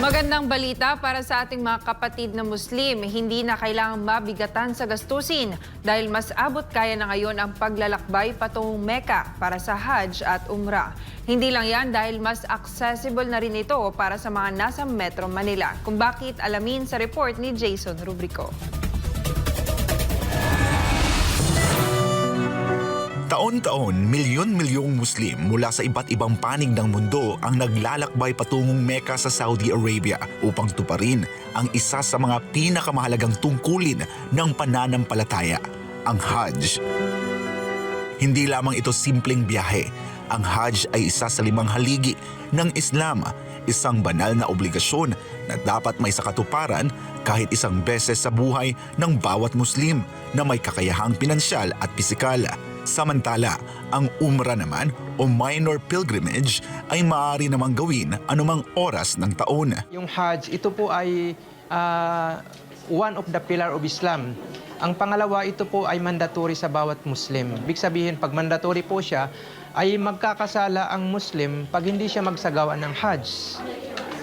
Magandang balita para sa ating mga kapatid na Muslim. Hindi na kailangang mabigatan sa gastusin dahil mas abot kaya na ngayon ang paglalakbay patungong Mecca para sa Hajj at Umrah. Hindi lang yan dahil mas accessible na rin ito para sa mga nasa Metro Manila. Kung bakit, alamin sa report ni Jason Rubrico. Taon-taon, milyon-milyong Muslim mula sa iba't ibang panig ng mundo ang naglalakbay patungong Mecca sa Saudi Arabia upang tuparin ang isa sa mga pinakamahalagang tungkulin ng pananampalataya, ang Hajj. Hindi lamang ito simpleng biyahe. Ang Hajj ay isa sa 5 haligi ng Islam, isang banal na obligasyon na dapat may sakatuparan kahit isang beses sa buhay ng bawat Muslim na may kakayahang pinansyal at pisikal. Samantala, ang Umrah naman o minor pilgrimage ay maaari namang gawin anumang oras ng taon. Yung Hajj, ito po ay one of the pillar of Islam. Ang pangalawa, ito po ay mandatory sa bawat Muslim. Ibig sabihin, pag mandatory po siya, ay magkakasala ang Muslim pag hindi siya magsagawa ng Hajj.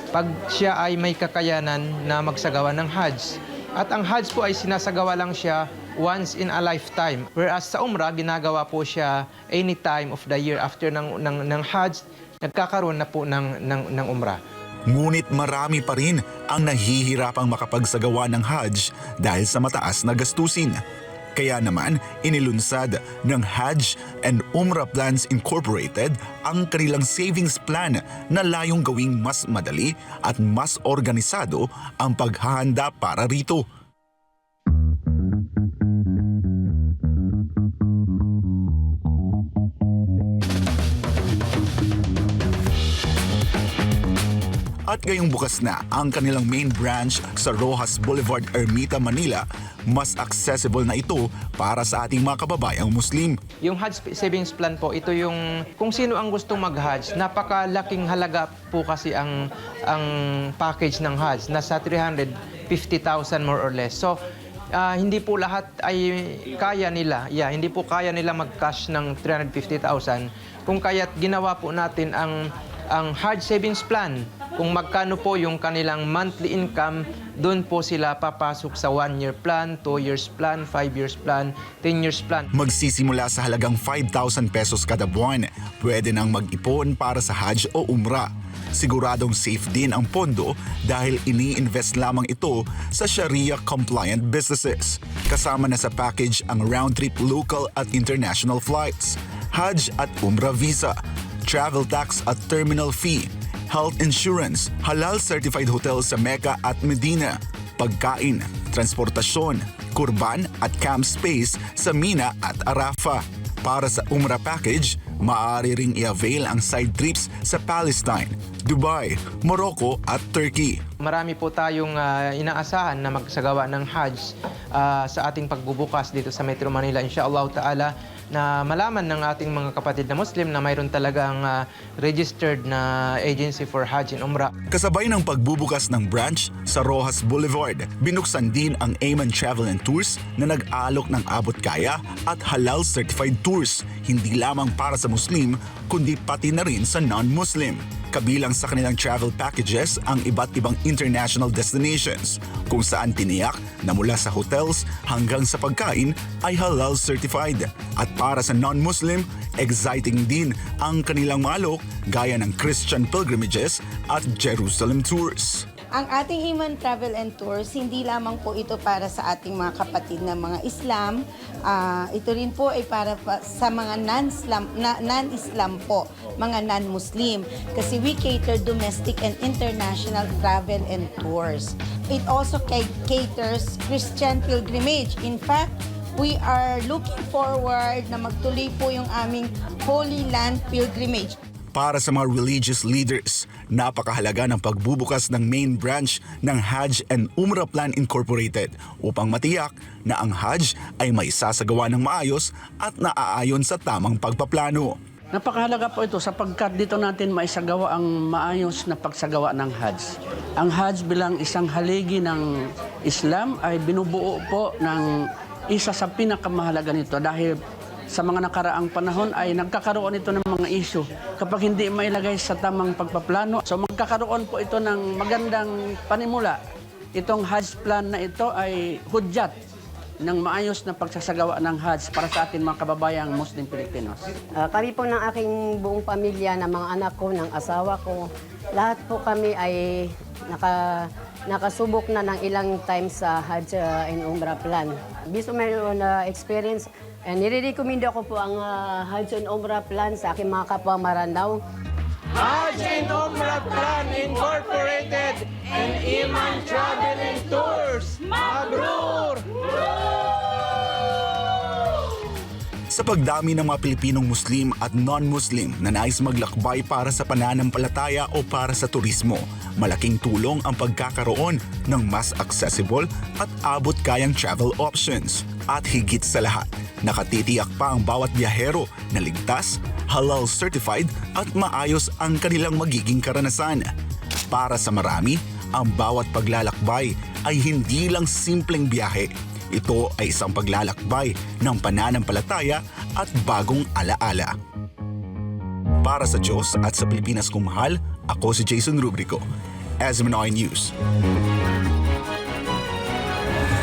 Pag siya ay may kakayanan na magsagawa ng Hajj. At ang Hajj po ay sinasagawa lang siya once in a lifetime. Whereas sa Umrah, ginagawa po siya any time of the year after ng Hajj, nagkakaroon na po ng Umrah. Ngunit marami pa rin ang nahihirapang makapagsagawa ng Hajj dahil sa mataas na gastusin. Kaya naman, inilunsad ng Hajj and Umrah Plans Incorporated ang kanilang savings plan na layong gawing mas madali at mas organisado ang paghahanda para rito. At ngayong bukas na ang kanilang main branch sa Rojas Boulevard, Ermita, Manila, mas accessible na ito para sa ating mga kababayang Muslim. Yung Hajj Savings Plan po, ito yung kung sino ang gustong mag-Hajj, napakalaking halaga po kasi ang package ng Hajj, nasa 350,000 more or less. So, hindi po lahat ay kaya nila. Hindi po kaya nila mag-cash ng 350,000. Kung kaya't ginawa po natin ang Hajj Savings Plan, kung magkano po yung kanilang monthly income, doon po sila papasok sa 1-year plan, 2 years plan, 5 years plan, 10 years plan. Magsisimula sa halagang 5,000 pesos kada buwan. Pwede nang mag-ipon para sa Hajj o Umrah. Siguradong safe din ang pondo dahil ini-invest lamang ito sa Sharia-compliant businesses. Kasama na sa package ang round-trip local at international flights, Hajj at Umrah visa, travel tax at terminal fee, health insurance, halal-certified hotel sa Mecca at Medina, pagkain, transportasyon, kurban at camp space sa Mina at Arafah. Para sa Umrah package, maaari ring i-avail ang side trips sa Palestine, Dubai, Morocco at Turkey. Marami po tayong inaasahan na magsagawa ng Hajj sa ating pagbubukas dito sa Metro Manila, inshallah ta'ala, na malaman ng ating mga kapatid na Muslim na mayroon talagang registered na agency for Hajj and Umrah. Kasabay ng pagbubukas ng branch sa Rojas Boulevard, binuksan din ang Ayman Travel and Tours na nag-aalok ng abot kaya at halal certified tours, hindi lamang para sa Muslim kundi pati na rin sa non-Muslim. Kabilang sa kanilang travel packages ang iba't ibang international destinations kung saan tiniyak na mula sa hotels hanggang sa pagkain ay halal certified. At para sa non-Muslim, exciting din ang kanilang malok gaya ng Christian pilgrimages at Jerusalem tours. Ang ating Ayman Travel and Tours, hindi lamang po ito para sa ating mga kapatid na mga Islam. Ito rin po ay para sa mga non-Islam po, mga non-Muslim. Kasi we cater domestic and international travel and tours. It also caters Christian pilgrimage. In fact, we are looking forward na magtuloy po yung aming Holy Land Pilgrimage. Para sa mga religious leaders, napakahalaga ng pagbubukas ng main branch ng Hajj and Umrah Plan Incorporated upang matiyak na ang Hajj ay may sasagawa ng maayos at naaayon sa tamang pagpaplano. Napakahalaga po ito sapagkat dito natin maisagawa ang maayos na pagsagawa ng Hajj. Ang Hajj bilang isang haligi ng Islam ay binubuo po ng isa sa pinakamahalaga nito dahil sa mga nakaraang panahon ay nagkakaroon ito ng mga issue kapag hindi mailagay sa tamang pagpaplano. So magkakaroon po ito ng magandang panimula. Itong Hajj plan na ito ay hudyat ng maayos na pagsasagawa ng Hajj para sa ating mga kababayang Muslim Pilipinos. Kami po ng aking buong pamilya, ng mga anak ko, ng asawa ko, lahat po kami ay nakasubok na ng ilang times sa Hajj and Umrah plan. Based on my own experience, nire-recommend ko po ang Hajj and Umrah plan sa aking mga kapwa Maranao. Hajj and Umrah Plan Incorporated and Iman Travel and Tours. Mabrur! Sa pagdami ng mga Pilipinong Muslim at non-Muslim na nais maglakbay para sa pananampalataya o para sa turismo, malaking tulong ang pagkakaroon ng mas accessible at abot-kayang travel options. At higit sa lahat, nakatitiyak pa ang bawat biyahero na ligtas, halal certified at maayos ang kanilang magiging karanasan. Para sa marami, ang bawat paglalakbay ay hindi lang simpleng biyahe. Ito ay isang paglalakbay ng pananampalataya at bagong alaala. Para sa Diyos at sa Pilipinas kong mahal, ako si Jason Rubrico, SMNI News.